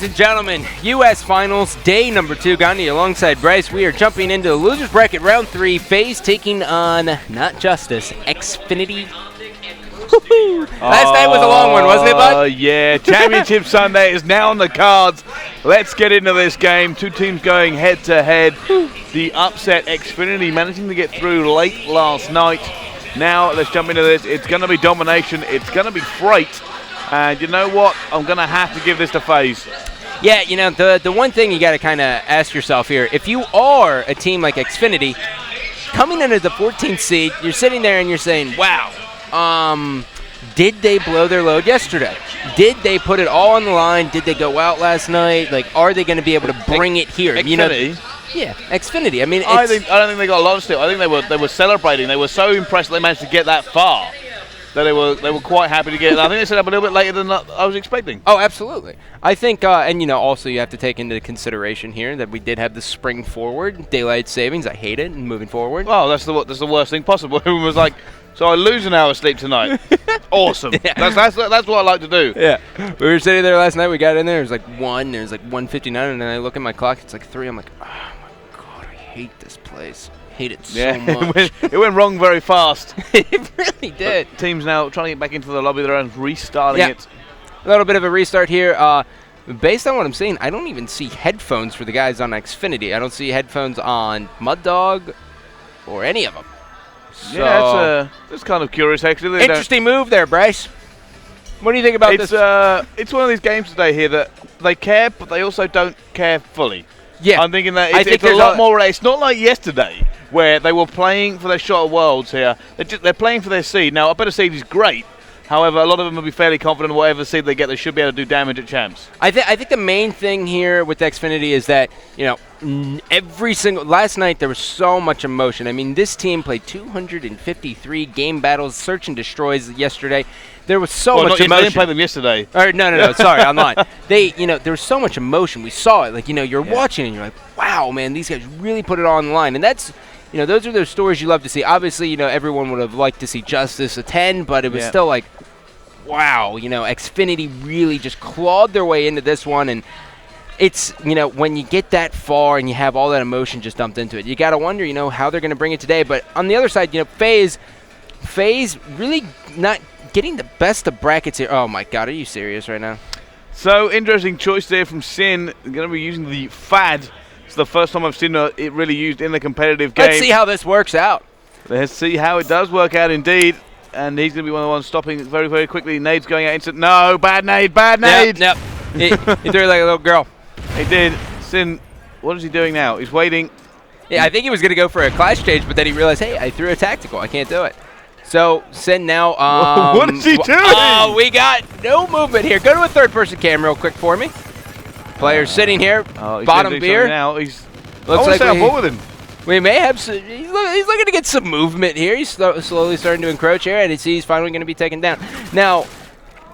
Ladies and gentlemen, U.S. Finals, day number 2. Gandhi alongside Bryce. We are jumping into the losers bracket, round 3. FaZe taking on, not Justice, Xfinity. Last night was a long one, wasn't it, bud? Yeah. Championship Sunday is now on the cards. Let's get into this game. Two teams going head-to-head. The upset Xfinity managing to get through late last night. Now let's jump into this. It's going to be domination. It's going to be freight. And you know what? I'm going to have to give this to FaZe. Yeah, you know, the one thing you got to kind of ask yourself here, if you are a team like Xfinity, coming into the 14th seed, you're sitting there and you're saying, wow, did they blow their load yesterday? Did they put it all on the line? Did they go out last night? Like, are they going to be able to bring it here? Xfinity? You know, yeah, Xfinity. I mean, I don't think they got a lot of still. I think they were celebrating. They were so impressed that they managed to get that far. That they were quite happy to get it. I think they set up a little bit later than I was expecting. Oh, absolutely. I think, and you know, also you have to take into consideration here that we did have the spring forward, daylight savings. I hate it, and moving forward. Well, that's the worst thing possible. Everyone was like, so I lose an hour's sleep tonight. Awesome. Yeah. That's what I like to do. Yeah. We were sitting there last night. We got in there. It was like 1. It was like 1:59, and then I look at my clock. It's like 3. I'm like, oh my god, I hate this place. Hate it so much. It went wrong very fast. It really did. But teams now trying to get back into the lobby. They're restarting it. A little bit of a restart here. Based on what I'm seeing, I don't even see headphones for the guys on Xfinity. I don't see headphones on Mud Dog or any of them. So yeah, that's kind of curious, actually. Interesting move there, Bryce. What do you think about this? It's one of these games today here that they care, but they also don't care fully. Yeah. I'm thinking that it's a lot more. It's not like yesterday, where they were playing for their shot at Worlds here. They're playing for their seed. Now, a better seed is great. However, a lot of them will be fairly confident whatever seed they get, they should be able to do damage at champs. I think the main thing here with Xfinity is that, you know, last night there was so much emotion. I mean, this team played 253 game battles, search and destroys yesterday. There was so much emotion. They didn't play them yesterday. No, sorry, I'm not. There was so much emotion. We saw it. Like, you know, you're watching and you're like, wow, man, these guys really put it on the line. And that's, you know, those are those stories you love to see. Obviously, you know, everyone would have liked to see Justice attend, but it was still like, wow, you know, Xfinity really just clawed their way into this one. And it's, you know, when you get that far and you have all that emotion just dumped into it, you got to wonder, you know, how they're going to bring it today. But on the other side, you know, FaZe really not getting the best of brackets here. Oh, my God, are you serious right now? So, interesting choice there from Sin. Going to be using the FAD. It's the first time I've seen it really used in the competitive game. Let's see how this works out. Let's see how it does work out indeed. And he's going to be one of the ones stopping very, very quickly. Nade's going out instant. No, bad nade, bad nade. Yep. He threw it like a little girl. He did. Sin, what is he doing now? He's waiting. Yeah, I think he was going to go for a clash change, but then he realized, hey, I threw a tactical. I can't do it. So, Sin now. What is he doing? Oh, we got no movement here. Go to a third-person cam real quick for me. Player sitting here, bottom beer. Now he's. Looks like I'm bored with him. We may have some, he's looking to get some movement here. He's slowly starting to encroach here, and he's finally going to be taken down. Now,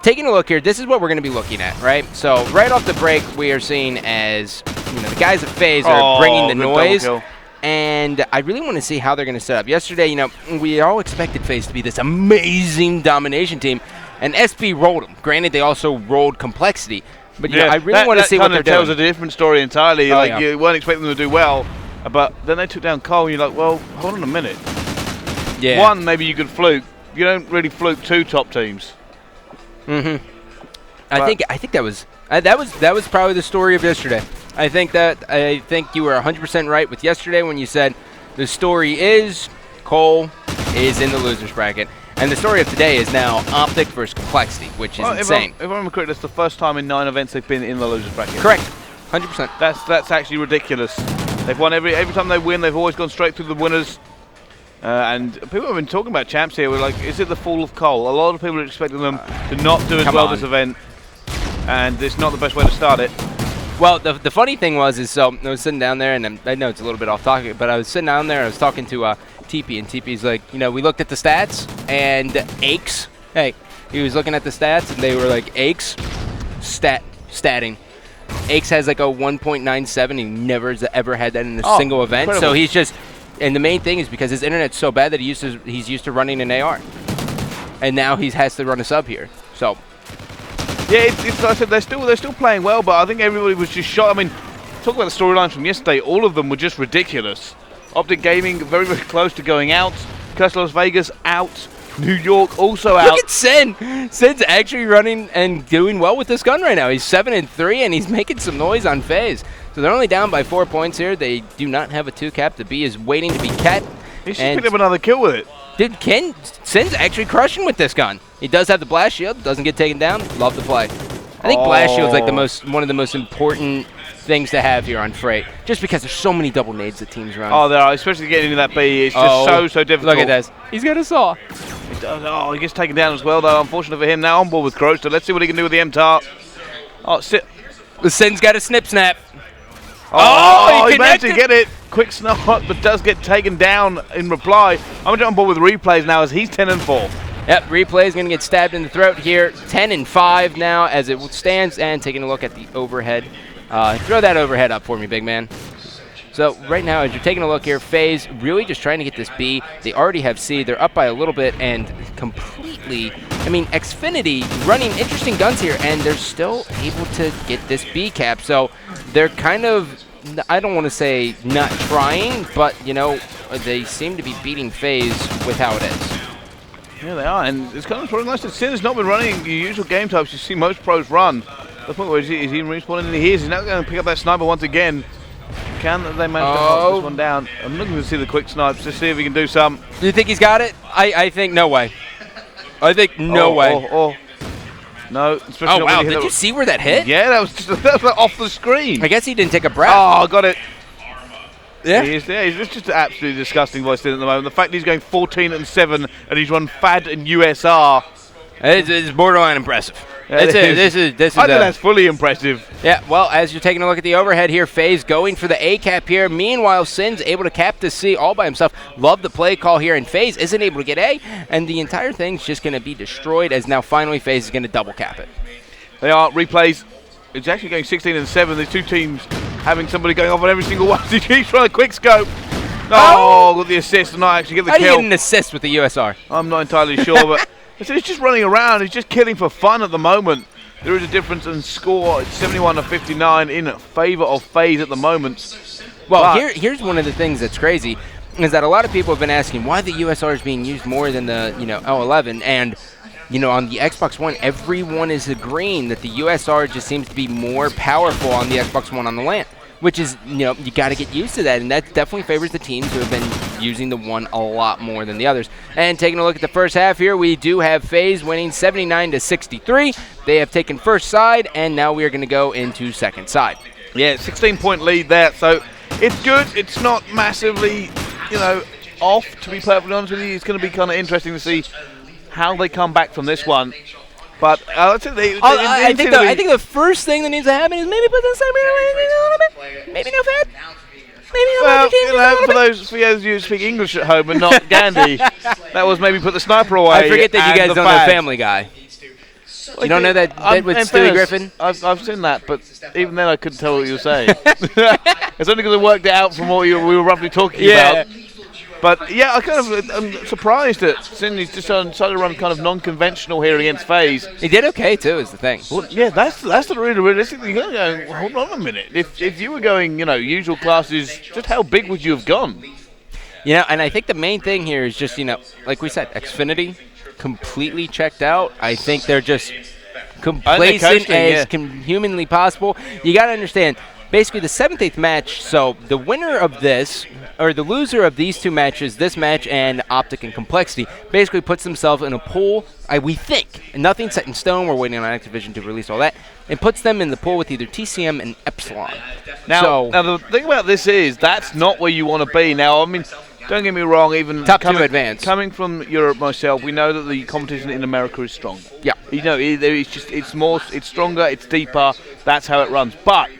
taking a look here, this is what we're going to be looking at, right? So, right off the break, we are seeing as, you know, the guys at FaZe are bringing the noise. And I really want to see how they're going to set up. Yesterday, you know, we all expected FaZe to be this amazing domination team, and SP rolled them. Granted, they also rolled complexity. But you know, I really want to see what they're doing. That tells a different story entirely. You weren't expecting them to do well. But then they took down Cole, and you're like, well, hold on a minute. Yeah. One, maybe you could fluke. You don't really fluke two top teams. Mm-hmm. I think that was probably the story of yesterday. I think you were 100% right with yesterday when you said the story is Cole is in the losers bracket. And the story of today is now Optic versus Complexity, which is insane. If I remember correctly, that's the first time in 9 events they've been in the losers bracket. Correct. 100%. That's actually ridiculous. They've won every time they win. They've always gone straight through the winners. And people have been talking about champs here. We're like, is it the fall of Cole? A lot of people are expecting them to not do as well this event, and it's not the best way to start it. Well, the funny thing was, so I was sitting down there, and I know it's a little bit off topic, but I was sitting down there, and I was talking to TP, and TP's like, you know, we looked at the stats, and Aches, he was looking at the stats, and they were like, Aches, statting. Aches has like a 1.97. He never has ever had that in a single event. Incredible. So he's just, and the main thing is because his internet's so bad that he's used to running an AR, and now he has to run a sub here. So Yeah, it's like I said, they're still playing well, but I think everybody was just shocked. I mean, talk about the storylines from yesterday. All of them were just ridiculous. Optic Gaming very, very close to going out. Curse Las Vegas out. New York also out. Look at Sin. Sin's actually running and doing well with this gun right now. He's 7-3, and he's making some noise on FaZe. So they're only down by 4 points here. They do not have a 2-cap. The B is waiting to be cat. He's just picked up another kill with it. Dude, Sin's actually crushing with this gun. He does have the blast shield. Doesn't get taken down. Love the play. I think blast shield's like one of the most important things to have here on Freight, just because there's so many double nades that teams run. Oh, there are, especially getting into that B. It's just so difficult. Look at this. He's got a saw. Oh, he gets taken down as well, though. Unfortunate for him. Now on board with Croach, so let's see what he can do with the MTAR. Oh, The Sin's got a snip snap. Oh, he managed to get it. Quick snap, but does get taken down in reply. I'm going to jump on board with replays now as he's 10-4. Yep, replay is going to get stabbed in the throat here. 10-5 now as it stands, and taking a look at the overhead. Throw that overhead up for me, big man. So right now, as you're taking a look here, FaZe really just trying to get this B. They already have C. They're up by a little bit and completely, I mean, Xfinity running interesting guns here, and they're still able to get this B cap. So they're kind of, I don't want to say not trying, but, you know, they seem to be beating FaZe with how it is. Yeah, they are, and it's kind of probably nice that Sin has not been running the usual game types you see most pros run. The point where he's even respawning, and he's now going to pick up that sniper once again. Can they manage to hold this one down? I'm looking to see the quick snipes to see if he can do some. Do you think he's got it? I think no way. I think no way. No, especially wow, did you see where that hit? Yeah, that was off the screen. I guess he didn't take a breath. Oh, got it. Yeah. He's just absolutely disgusting what he's doing at the moment. The fact he's going 14-7 and he's run FAD and USR. It's borderline impressive. Yeah, This is I think that's fully impressive. Yeah, well, as you're taking a look at the overhead here, FaZe going for the A cap here. Meanwhile, Sin's able to cap the C all by himself. Love the play call here, and FaZe isn't able to get A, and the entire thing's just going to be destroyed as now finally FaZe is going to double cap it. They are replays. It's actually going 16-7. There's two teams having somebody going off on every single one. He keeps trying to quick scope. Got the assist and not actually get the kill. How do you get an assist with the USR? I'm not entirely sure, but he's just running around. He's just killing for fun at the moment. There is a difference in score. It's 71-59 in favor of FaZe at the moment. Well, here's one of the things that's crazy is that a lot of people have been asking why the USR is being used more than the L11, and on the Xbox One, everyone is agreeing that the USR just seems to be more powerful on the Xbox One on the LAN, which is, you got to get used to that, and that definitely favors the teams who have been using the one a lot more than the others. And taking a look at the first half here, we do have FaZe winning 79-63. They have taken first side, and now we are going to go into second side. Yeah, 16-point lead there, so it's good. It's not massively, off, to be perfectly honest with you. It's going to be kind of interesting to see how they come back from this one. But I think the first thing that needs to happen is maybe put the sniper a little bit. Maybe no fat. Maybe for those who speak English at home and not Gandhi, that was maybe put the sniper away. I forget that you guys don't know Family Guy. You don't know that with Stewie Griffin? I've seen that, but even then I couldn't tell what you were saying. It's only because I worked it out from what we were roughly talking about. But yeah, I'm surprised that Sydney's just decided to run kind of non-conventional here against FaZe. He did okay too, is the thing. Well, yeah, that's the really realistic thing. You're going, hold on a minute. If you were going, usual classes, just how big would you have gone? And I think the main thing here is just, like we said, Xfinity completely checked out. I think they're just complacent as humanly possible. You got to understand. Basically, the 7th-8th match, so the winner of this, or the loser of these two matches, this match and Optic and Complexity, basically puts themselves in a pool, we think, and nothing's set in stone, we're waiting on Activision to release all that, and puts them in the pool with either TCM and Epsilon. Now the thing about this is, that's not where you want to be. Now, I mean, don't get me wrong, even top 2 advanced. Coming from Europe myself, we know that the competition in America is strong. Yeah. It's stronger, it's deeper, that's how it runs. But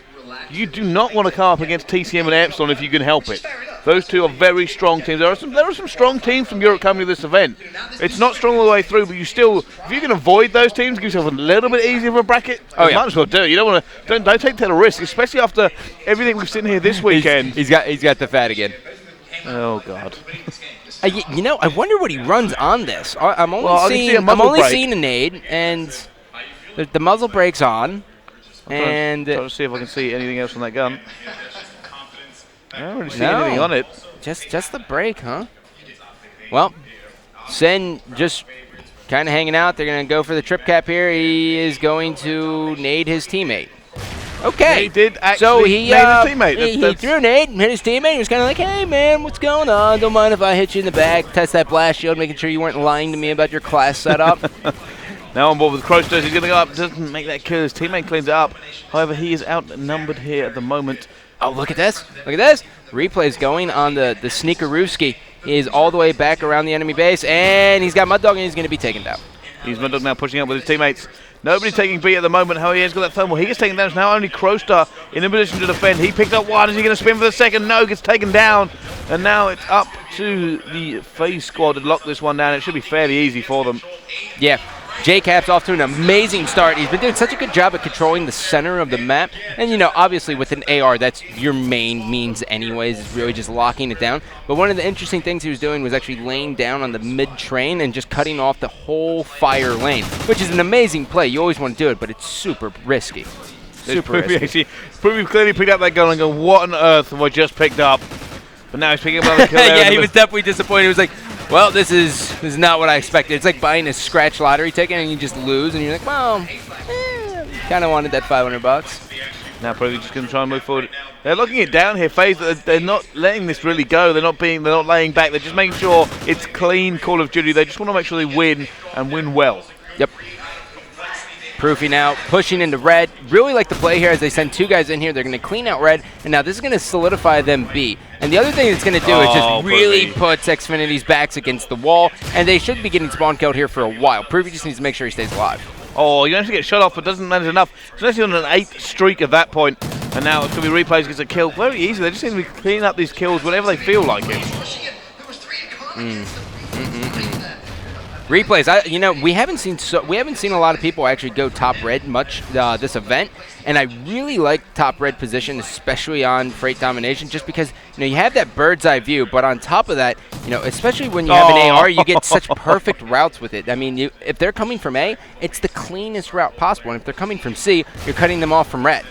you do not want to come up against TCM and Epsilon if you can help it. Those two are very strong teams. There are some strong teams from Europe coming to this event. It's not strong all the way through, but if you can avoid those teams, give yourself a little bit easier of a bracket. You might as well do. You don't want to. Don't take that risk, especially after everything we've seen here this weekend. He's got the fat again. Oh God. I wonder what he runs on this. I'm only seeing a nade, and The muzzle brake's on. Trying to see if I can see anything else on that gun. I don't really see anything on it. Just the brake, huh? Well, Sen just kind of hanging out. They're going to go for the trip cap here. He is going to nade his teammate. Okay. He did actually nade his teammate. He threw a nade and hit his teammate. He was kind of like, hey, man, what's going on? Don't mind if I hit you in the back. Test that blast shield, making sure you weren't lying to me about your class setup. Now on board with Crowsters. He's going to go up. Doesn't make that kill. His teammate cleans it up. However, he is outnumbered here at the moment. Oh, look at this. Look at this. Replay's going on the Sneakerooski. He is all the way back around the enemy base, and he's got Mud Dog, and he's going to be taken down. He's Mud Dog now pushing up with his teammates. Nobody taking B at the moment. However, he has got that thermal. He gets taken down. It's now only Crowstar in a position to defend. He picked up one. Is he going to spin for the second? No, gets taken down. And now it's up to the FaZe squad to lock this one down. It should be fairly easy for them. Yeah. J-Cap's off to an amazing start. He's been doing such a good job at controlling the center of the map. And, you know, obviously with an AR, that's your main means anyways, is really just locking it down. But one of the interesting things he was doing was actually laying down on the mid-train and just cutting off the whole fire lane, which is an amazing play. You always want to do it, but it's super risky. Super risky. Pruvy clearly picked up that gun and go, what on earth have I just picked up? But now he's picking up another kill there. Yeah, he was definitely disappointed. He was like, well, this is not what I expected. It's like buying a scratch lottery ticket and you just lose, and you're like, well, kind of wanted that $500. Now Pruvy just going to try and move forward. They're locking it down here. FaZe, they're not letting this really go. They're not laying back. They're just making sure it's clean Call of Duty. They just want to make sure they win and win well. Yep. Proofy now pushing into red. Really like the play here as they send two guys in here. They're going to clean out red, and now this is going to solidify them B. And the other thing it's going to do is just really puts Xfinity's backs against the wall, and they should be getting spawn killed here for a while. Proofy just needs to make sure he stays alive. Oh, you actually get shot off, but doesn't manage enough. Especially on an 8th streak at that point. And now it's going to be replays, gets a kill very easy. They just seem to be cleaning up these kills whenever they feel like it. Replays, you know, we haven't seen a lot of people actually go top red much this event, and I really like top red position, especially on freight domination, just because you know you have that bird's eye view. But on top of that, you know, especially when you have an AR, you get such perfect routes with it. I mean, if they're coming from A, it's the cleanest route possible, and if they're coming from C, you're cutting them off from red.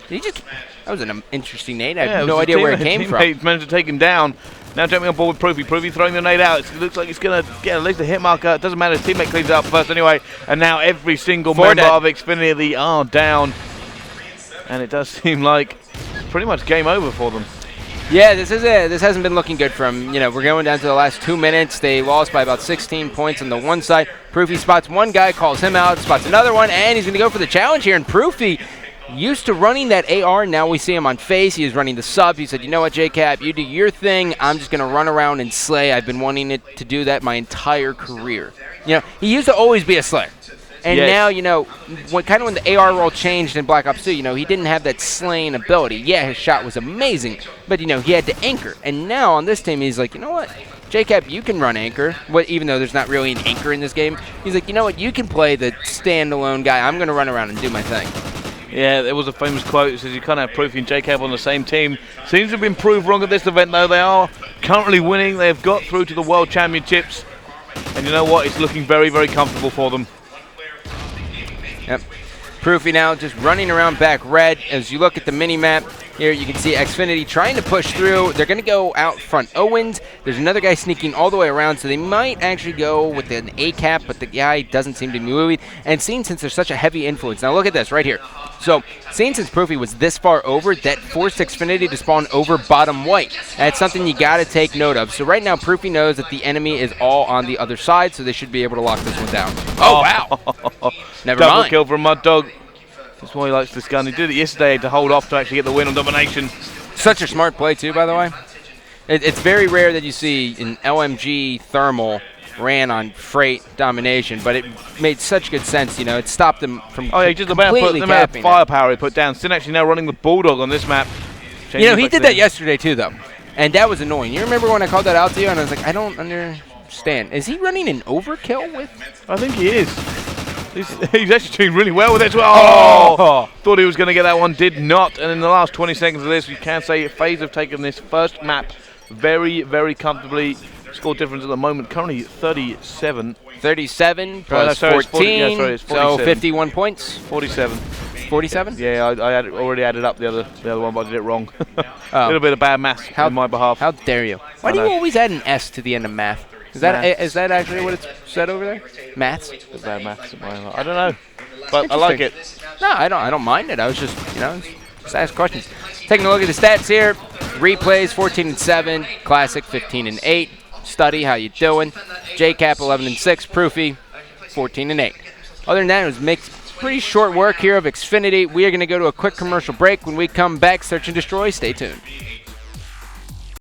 That was an interesting nade. I have no idea where it came from. He managed to take him down. Now jumping on board with Proofy. Proofy throwing the nade out. It looks like it's going to get at least a hit marker. It doesn't matter. His teammate cleans it up first anyway. And now every single member of Xfinity are down. And it does seem like pretty much game over for them. Yeah, this hasn't been looking good from, you know, we're going down to the last 2 minutes. They lost by about 16 points on the one side. Proofy spots one guy, calls him out, spots another one, and he's going to go for the challenge here. And Proofy, used to running that AR, now we see him on FaZe. He is running the sub. He said, you know what, JCap, you do your thing. I'm just going to run around and slay. I've been wanting to do that my entire career. You know, he used to always be a slayer. And now, you know, when the AR role changed in Black Ops 2, you know, he didn't have that slaying ability. Yeah, his shot was amazing, but, you know, he had to anchor. And now on this team, he's like, you know what, JCap, you can run anchor, even though there's not really an anchor in this game. He's like, you know what, you can play the standalone guy. I'm going to run around and do my thing. Yeah, there was a famous quote that says you can't have Proofy and JCap on the same team. Seems to have been proved wrong at this event, though. They are currently winning. They've got through to the World Championships. And you know what? It's looking very, very comfortable for them. Yep. Proofy now just running around back red. As you look at the mini-map, here you can see Xfinity trying to push through. They're going to go out front Owens. There's another guy sneaking all the way around, so they might actually go with an A-cap, but the guy doesn't seem to be moving. And seeing since there's such a heavy influence, now look at this right here. So seeing since Proofy was this far over, that forced Xfinity to spawn over bottom white. That's something you got to take note of. So right now Proofy knows that the enemy is all on the other side, so they should be able to lock this one down. Oh, wow. Never mind. Double kill from Mud Dog. That's why he likes this gun. He did it yesterday to hold off to actually get the win on domination. Such a smart play, too, by the way. It's very rare that you see an LMG thermal ran on freight domination, but it made such good sense. You know, it stopped them from just about put the amount of firepower he put down. Sin actually now running the Bulldog on this map. You know, he did that yesterday, too, though. And that was annoying. You remember when I called that out to you, and I was like, I don't understand. Is he running an overkill with? I think he is. He's actually doing really well with it as well. Oh! Thought he was going to get that one, did not. And in the last 20 seconds of this, we can say FaZe have taken this first map very, very comfortably. Score difference at the moment currently 37. 37 no, plus sorry, it's 14, 40, yeah, sorry, it's so 47. 51 points. 47. 47? Yeah, I already added up the other one, but I did it wrong. Oh. A little bit of bad maths on my behalf. How dare you? Why do you always add an S to the end of math? Is that actually what it's said over there? Maths? The bad maths at my behalf. I don't know, but I like it. No, I don't mind it. I was just, just ask questions. Taking a look at the stats here. Replays 14-7, Classic 15-8. Study, how you doing? JCap 11-6, Proofy 14-8. Other than that, it was mixed. Pretty short work here of Xfinity. We are going to go to a quick commercial break. When we come back, Search and Destroy. Stay tuned.